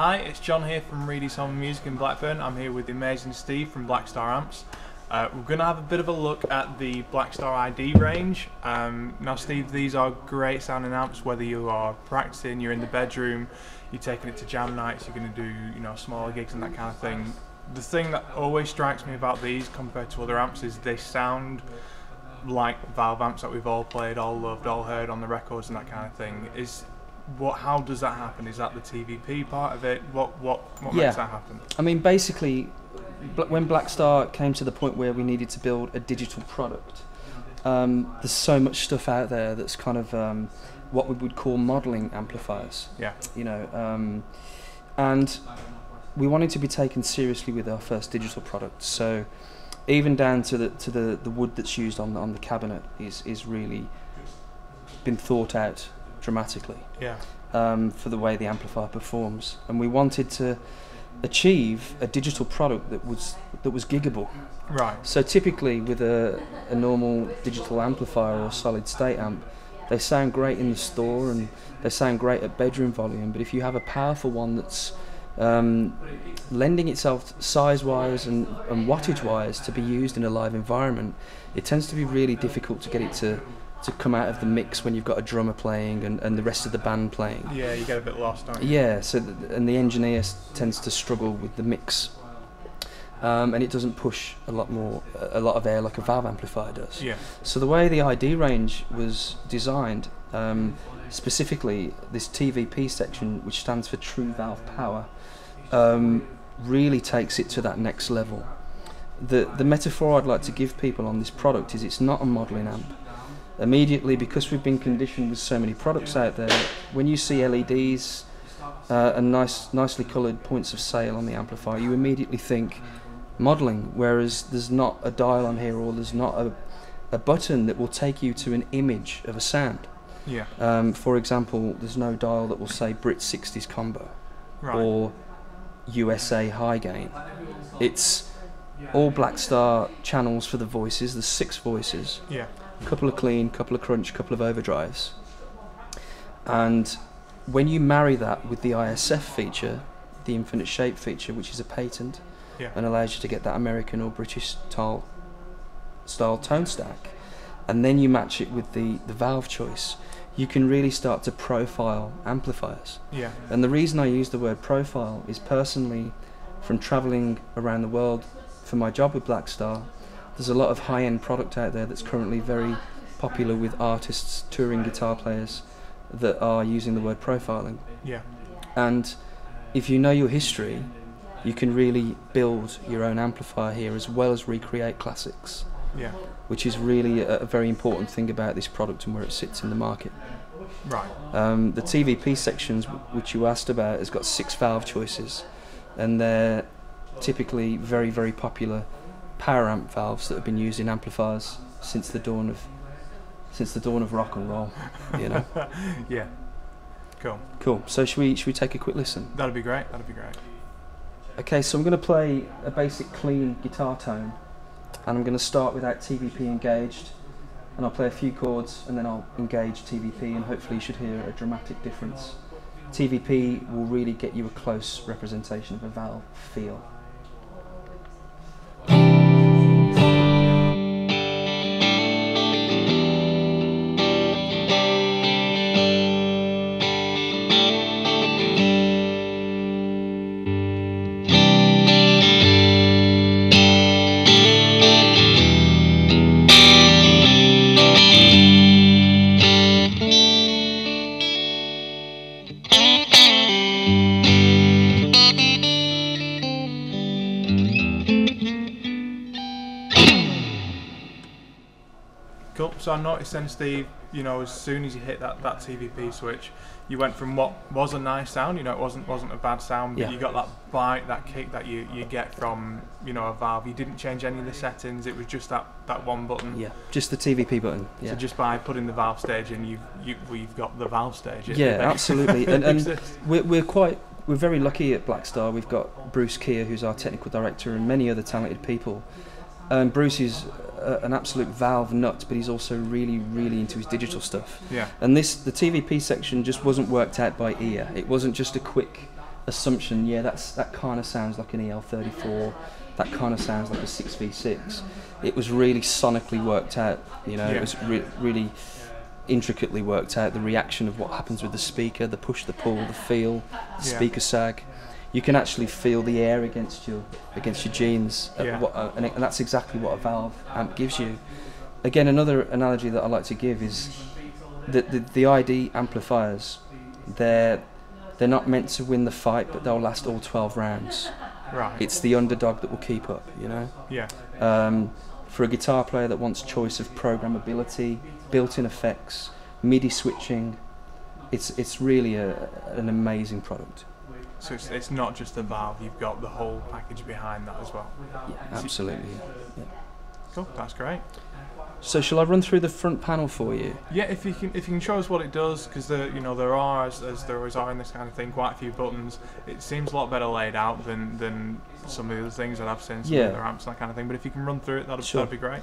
Hi, it's John here from Reidys Home and Music in Blackburn. I'm here with the amazing Steve from Blackstar Amps. We're going to have a bit of a look at the Blackstar ID range. Now Steve, these are great sounding amps, whether you are practicing, you're in the bedroom, you're taking it to jam nights, you're going to do smaller gigs and that kind of thing. The thing that always strikes me about these compared to other amps is they sound like valve amps that we've all played, all loved, all heard on the records and that kind of thing. How does that happen? Is that the TVP part of it? What makes that happen? I mean, basically, when Blackstar came to the point where we needed to build a digital product, there's so much stuff out there that's kind of what we would call modelling amplifiers. Yeah. And we wanted to be taken seriously with our first digital product. So even down to the wood that's used on the cabinet is really been thought out dramatically. Yeah. For the way the amplifier performs, and we wanted to achieve a digital product that was giggable. Right. So typically with a normal digital amplifier or solid state amp, they sound great in the store and they sound great at bedroom volume, but if you have a powerful one that's lending itself size-wise and wattage-wise to be used in a live environment, it tends to be really difficult to get it to come out of the mix when you've got a drummer playing and the rest of the band playing. Yeah, you get a bit lost, don't you? Yeah, and the engineer tends to struggle with the mix, and it doesn't push a lot of air like a valve amplifier does. Yeah. So the way the ID range was designed, specifically this TVP section, which stands for True Valve Power, really takes it to that next level. The metaphor I'd like to give people on this product is it's not a modelling amp. Immediately, because we've been conditioned with so many products out there, when you see LEDs and nicely coloured points of sale on the amplifier, you immediately think modelling, whereas there's not a dial on here, or there's not a button that will take you to an image of a sound. Yeah. For example, there's no dial that will say Brit 60s combo, right, or USA high gain. It's all Blackstar channels for the voices. There's 6 voices. Yeah. Couple of clean, couple of crunch, couple of overdrives. And when you marry that with the ISF feature, the infinite shape feature, which is a patent, yeah, and allows you to get that American or British style tone stack, and then you match it with the valve choice, you can really start to profile amplifiers. Yeah. And the reason I use the word profile is, personally, from travelling around the world for my job with Blackstar, there's a lot of high-end product out there that's currently very popular with artists, touring guitar players that are using the word profiling. Yeah. And if you know your history, you can really build your own amplifier here as well as recreate classics. Yeah. Which is really a very important thing about this product and where it sits in the market. Right. The TVP sections, which you asked about, has got 6 valve choices, and they're typically very, very popular power amp valves that have been used in amplifiers since the dawn of rock and roll. Yeah. Cool. So should we take a quick listen? That'd be great. Okay, so I'm going to play a basic clean guitar tone, and I'm going to start without TVP engaged, and I'll play a few chords and then I'll engage TVP, and hopefully you should hear a dramatic difference. TVP will really get you a close representation of a valve feel. Cool. So I noticed then, Steve, as soon as you hit that TVP switch, you went from what was a nice sound, it wasn't a bad sound, but yeah, you got that bite, that kick that you get from, a valve. You didn't change any of the settings, it was just that one button. Yeah, just the TVP button. Yeah. So just by putting the valve stage in, we've got the valve stage. Yeah, absolutely. and we're very lucky at Blackstar. We've got Bruce Keir, who's our technical director, and many other talented people. Bruce is an absolute valve nut, but he's also really, really into his digital stuff. Yeah. And the TVP section just wasn't worked out by ear. It wasn't just a quick assumption, yeah, that kind of sounds like an EL34, that kind of sounds like a 6v6. It was really sonically worked out, you know, it was really intricately worked out, the reaction of what happens with the speaker, the push, the pull, the feel, the speaker sag. You can actually feel the air against your jeans, and that's exactly what a valve amp gives you. Again, another analogy that I like to give is that the ID amplifiers, they're not meant to win the fight, but they'll last all 12 rounds. Right. It's the underdog that will keep up, you know? Yeah. For a guitar player that wants choice of programmability, built-in effects, MIDI switching, it's really an amazing product. So it's not just the valve, you've got the whole package behind that as well. Yeah, absolutely. Yeah. Cool, that's great. So shall I run through the front panel for you? Yeah, if you can show us what it does, because there are, as there always are in this kind of thing, quite a few buttons. It seems a lot better laid out than some of the other things that I've seen, some of the other amps and that kind of thing. But if you can run through it, that'd be great.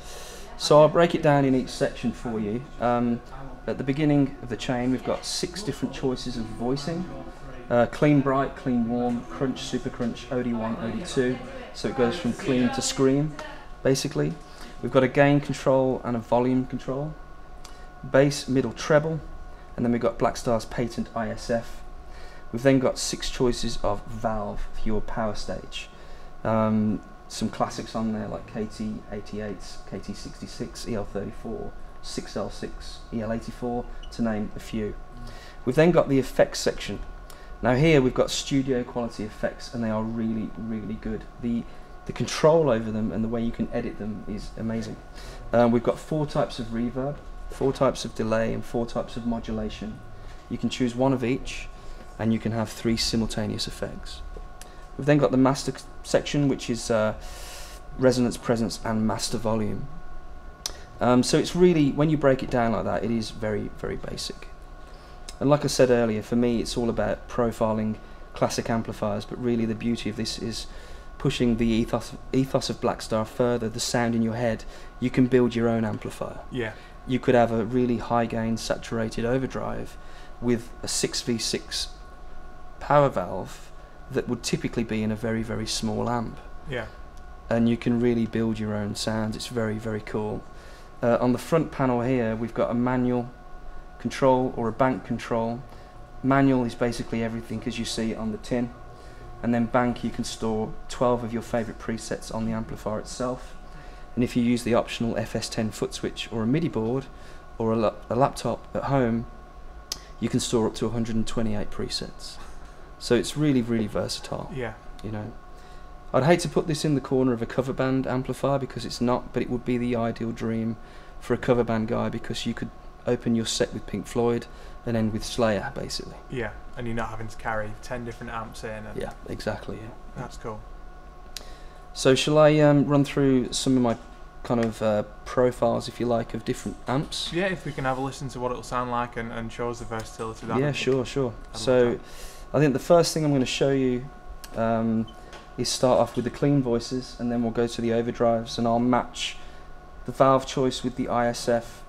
So I'll break it down in each section for you. At the beginning of the chain, we've got 6 different choices of voicing. Clean bright, clean warm, crunch, super crunch, OD1, OD2. So it goes from clean to scream, basically. We've got a gain control and a volume control, bass, middle, treble, and then we've got Blackstar's patent ISF. We've then got 6 choices of valve for your power stage. Some classics on there like KT88s, KT66, EL34, 6L6, EL84, to name a few. We've then got the effects section. Now here we've got studio quality effects, and they are really, really good. The control over them and the way you can edit them is amazing. We've got 4 types of reverb, 4 types of delay, and 4 types of modulation. You can choose one of each, and you can have 3 simultaneous effects. We've then got the master section, which is resonance, presence, and master volume. So it's really, when you break it down like that, it is very, very basic. And like I said earlier, for me it's all about profiling classic amplifiers, but really the beauty of this is pushing the ethos of Blackstar further, the sound in your head. You can build your own amplifier. Yeah. You could have a really high gain saturated overdrive with a 6v6 power valve that would typically be in a very, very small amp. Yeah. And you can really build your own sounds. It's very, very cool. On the front panel here, we've got a manual control or a bank control. Manual is basically everything as you see it on the tin. And then bank, you can store 12 of your favourite presets on the amplifier itself. And if you use the optional FS10 foot switch or a MIDI board or a laptop at home, you can store up to 128 presets. So it's really, really versatile. Yeah. You know, I'd hate to put this in the corner of a cover band amplifier because it's not, but it would be the ideal dream for a cover band guy, because you could open your set with Pink Floyd and end with Slayer, basically. Yeah, and you're not having to carry 10 different amps in. And yeah, exactly. Yeah. That's cool. So shall I run through some of my kind of profiles, if you like, of different amps? Yeah, if we can have a listen to what it'll sound like and show us the versatility. Yeah, sure. So I think the first thing I'm going to show you is start off with the clean voices, and then we'll go to the overdrives, and I'll match the valve choice with the ISF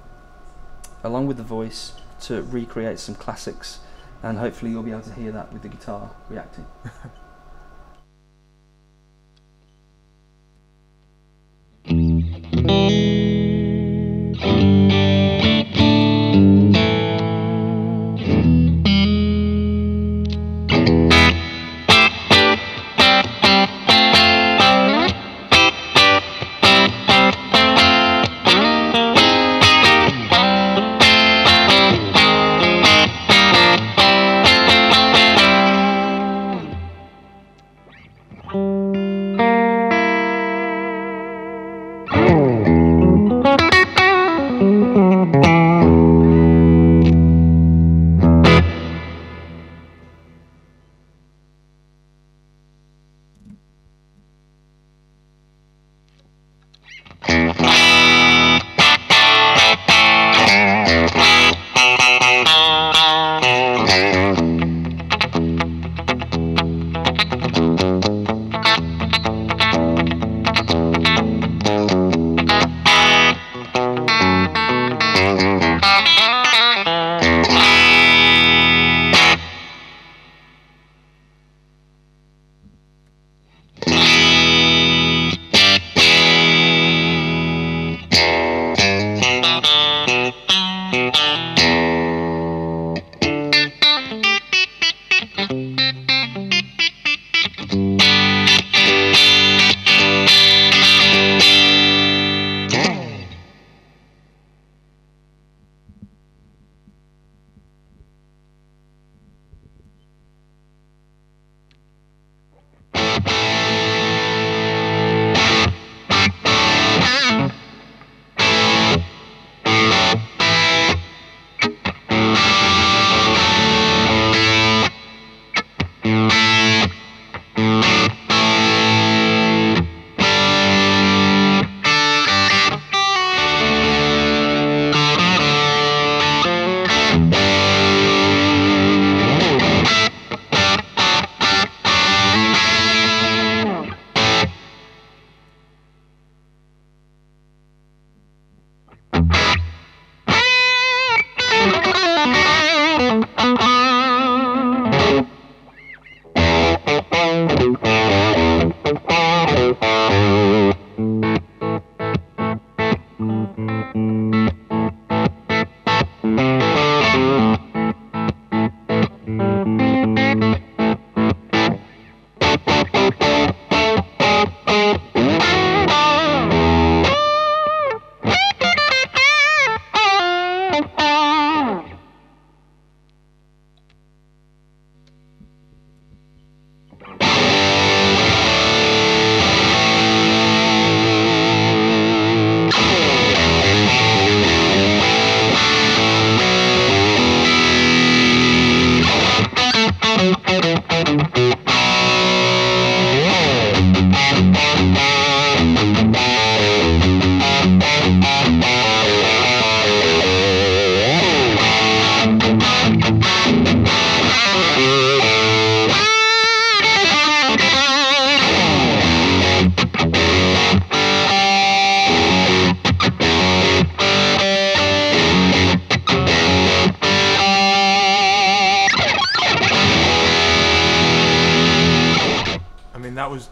along with the voice to recreate some classics, and hopefully you'll be able to hear that with the guitar reacting.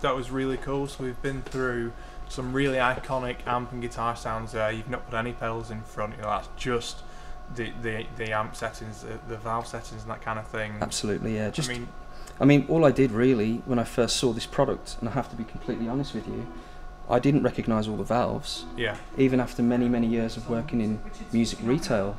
that was really cool. So we've been through some really iconic amp and guitar sounds there. You've not put any pedals in front. You know, that's just the amp settings, the valve settings, and that kind of thing. Absolutely, yeah. I mean, all I did really when I first saw this product, and I have to be completely honest with you, I didn't recognise all the valves. Yeah. Even after many, many years of working in music retail,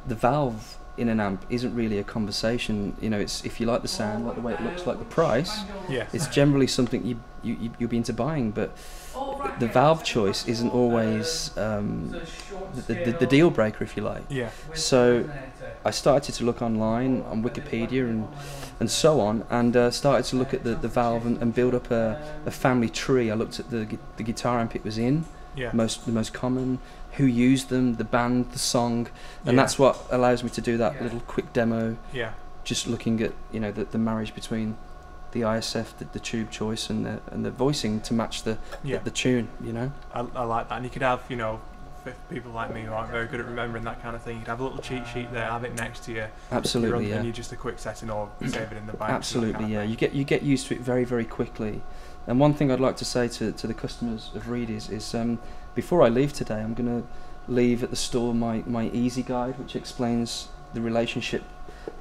the valve in an amp isn't really a conversation. You know, it's if you like the sound, like the way it looks, like the price. Yeah. It's generally something you'll be into buying, but the valve choice isn't always the deal breaker, if you like. Yeah. So I started to look online on Wikipedia and so on, and started to look at the valve and build up a family tree. I looked at the guitar amp it was in, Yeah. the most common, who used them, the band, the song, and that's what allows me to do that little quick demo. Yeah. Just looking at the marriage between the ISF, the tube choice, and the voicing to match the tune. You know. I like that, and you could have for people like me who aren't very good at remembering that kind of thing, you could have a little cheat sheet there, have it next to you. Absolutely, and you just a quick setting or save it in the bank. Absolutely, yeah. You get used to it very, very quickly. And one thing I'd like to say to the customers of Reidys is before I leave today, I'm going to leave at the store my easy guide, which explains the relationship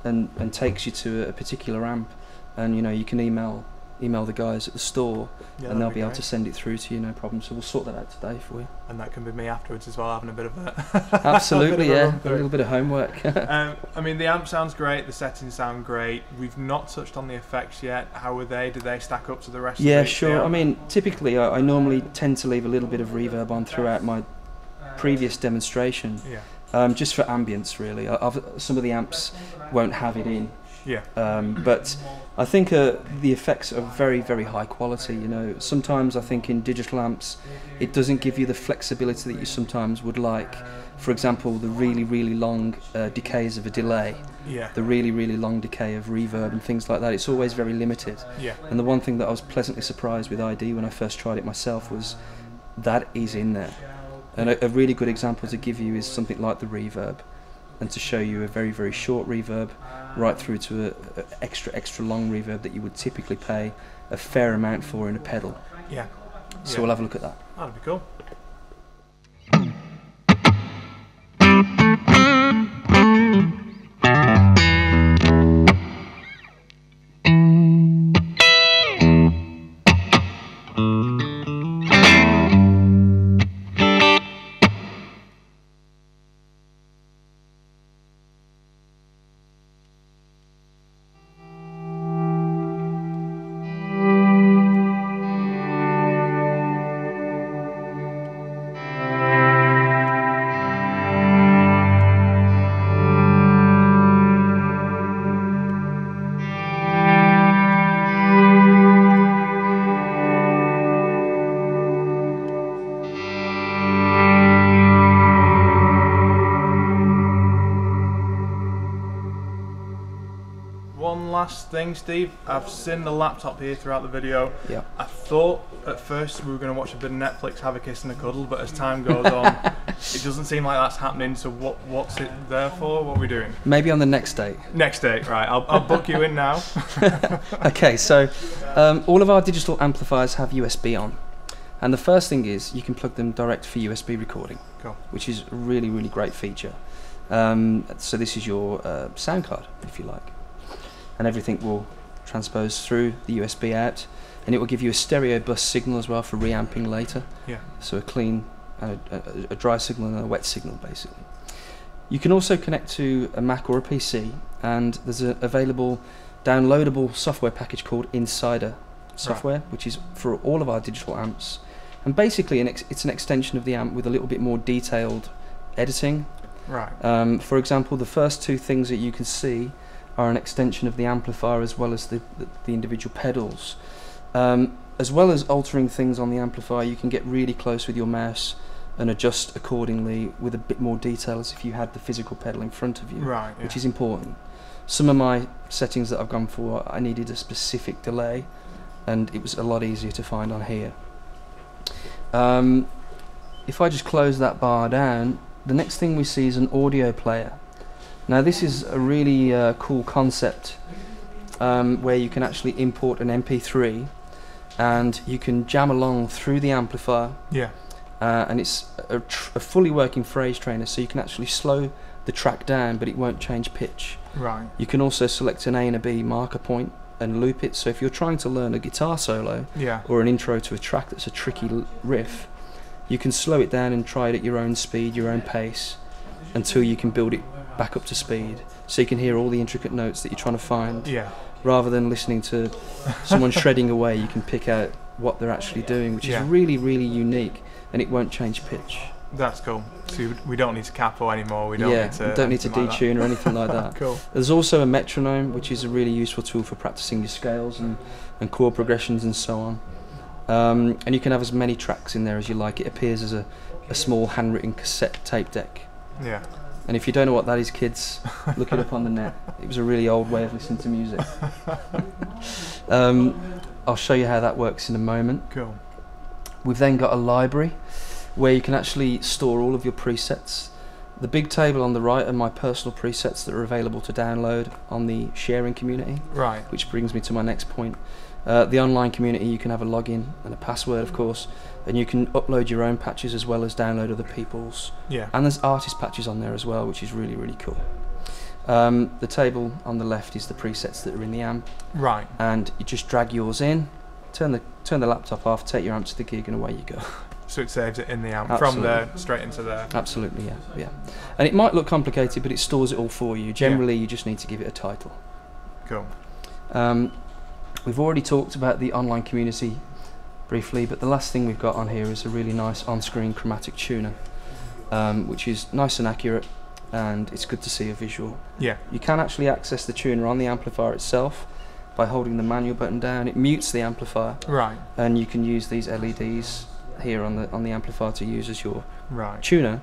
and takes you to a particular amp, and you can email the guys at the store, and they'll be able to send it through to you, no problem. So we'll sort that out today for you. And that can be me afterwards as well, having a bit of a absolutely, a little bit of homework. I mean, the amp sounds great, the settings sound great. We've not touched on the effects yet. How are they? Do they stack up to the rest? Yeah, of sure. I mean, typically I normally tend to leave a little bit of reverb on throughout my previous demonstration. Yeah. Just for ambience, really. Some of the amps won't have it in. Yeah. But I think the effects are very, very high quality. Sometimes I think in digital amps, it doesn't give you the flexibility that you sometimes would like. For example, the really, really long decays of a delay. Yeah. The really, really long decay of reverb and things like that. It's always very limited. Yeah. And the one thing that I was pleasantly surprised with ID when I first tried it myself was that is in there. And a really good example to give you is something like the reverb, and to show you a very, very short reverb right through to a extra long reverb that you would typically pay a fair amount for in a pedal. Yeah. So we'll have a look at that. That'd be cool. One last thing, Steve. I've seen the laptop here throughout the video. Yeah. I thought at first we were going to watch a bit of Netflix, have a kiss and a cuddle, but as time goes on, it doesn't seem like that's happening. So what's it there for? What are we doing? Maybe on the next date. Next date, right? I'll book you in now. Okay, so all of our digital amplifiers have USB on, and the first thing is you can plug them direct for USB recording, Cool. which is a really, really great feature. So this is your sound card, if you like. And everything will transpose through the USB out, and it will give you a stereo bus signal as well for reamping later. Yeah. So a clean, a dry signal and a wet signal, basically. You can also connect to a Mac or a PC, and there's an available downloadable software package called Insider software, which is for all of our digital amps. And basically it's an extension of the amp with a little bit more detailed editing. Right. For example, the first two things that you can see are an extension of the amplifier as well as the individual pedals. As well as altering things on the amplifier, you can get really close with your mouse and adjust accordingly with a bit more detail as if you had the physical pedal in front of you, Right, yeah. which is important. Some of my settings that I've gone for, I needed a specific delay, and it was a lot easier to find on here. If I just close that bar down, the next thing we see is an audio player. Now this is a really cool concept where you can actually import an MP3 and you can jam along through the amplifier. Yeah. And it's a fully working phrase trainer, so you can actually slow the track down, but it won't change pitch. Right. You can also select an A and a B marker point and loop it. So if you're trying to learn a guitar solo, yeah, or an intro to a track that's a tricky riff, you can slow it down and try it at your own speed, your own pace, until you can build it back up to speed, so you can hear all the intricate notes that you're trying to find. Yeah. Rather than listening to someone shredding away, you can pick out what they're actually doing, which yeah, is really, really unique, and it won't change pitch. That's cool. So we don't need to capo anymore. We don't need to detune like or anything like that. Cool. There's also a metronome, which is a really useful tool for practicing your scales and chord progressions and so on. And you can have as many tracks in there as you like. It appears as a small handwritten cassette tape deck. Yeah. And if you don't know what that is, kids, look it up on the net. It was a really old way of listening to music. I'll show you how that works in a moment. Cool. We've then got a library where you can actually store all of your presets. The big table on the right are my personal presets that are available to download on the sharing community. Right. Which brings me to my next point. The online community, you can have a login and a password, of course, and you can upload your own patches as well as download other people's. Yeah. And there's artist patches on there as well, which is really, really cool. The table on the left is the presets that are in the amp. Right. And you just drag yours in, turn the laptop off, take your amp to the gig, and away you go. So it saves it in the amp. Absolutely. From there straight into there. Absolutely, yeah. And it might look complicated, but it stores it all for you. Generally, you just need to give it a title. Cool. We've already talked about the online community briefly, but the last thing we've got on here is a really nice on-screen chromatic tuner, which is nice and accurate, and it's good to see a visual. Yeah. You can actually access the tuner on the amplifier itself by holding the manual button down. It mutes the amplifier. Right. And you can use these LEDs here on the amplifier to use as your right. tuner,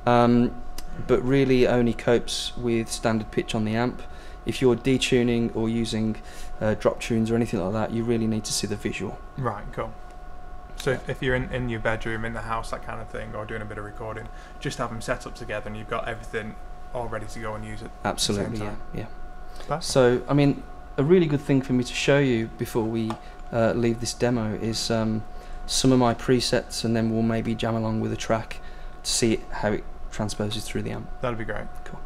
but really only copes with standard pitch on the amp. If you're detuning or using drop tunes or anything like that, you really need to see the visual. Right, cool. So if you're in your bedroom, in the house, that kind of thing, or doing a bit of recording, just have them set up together and you've got everything all ready to go and use it. Absolutely, yeah. That's so, I mean, a really good thing for me to show you before we leave this demo is some of my presets, and then we'll maybe jam along with a track to see how it transposes through the amp. That'd be great. Cool.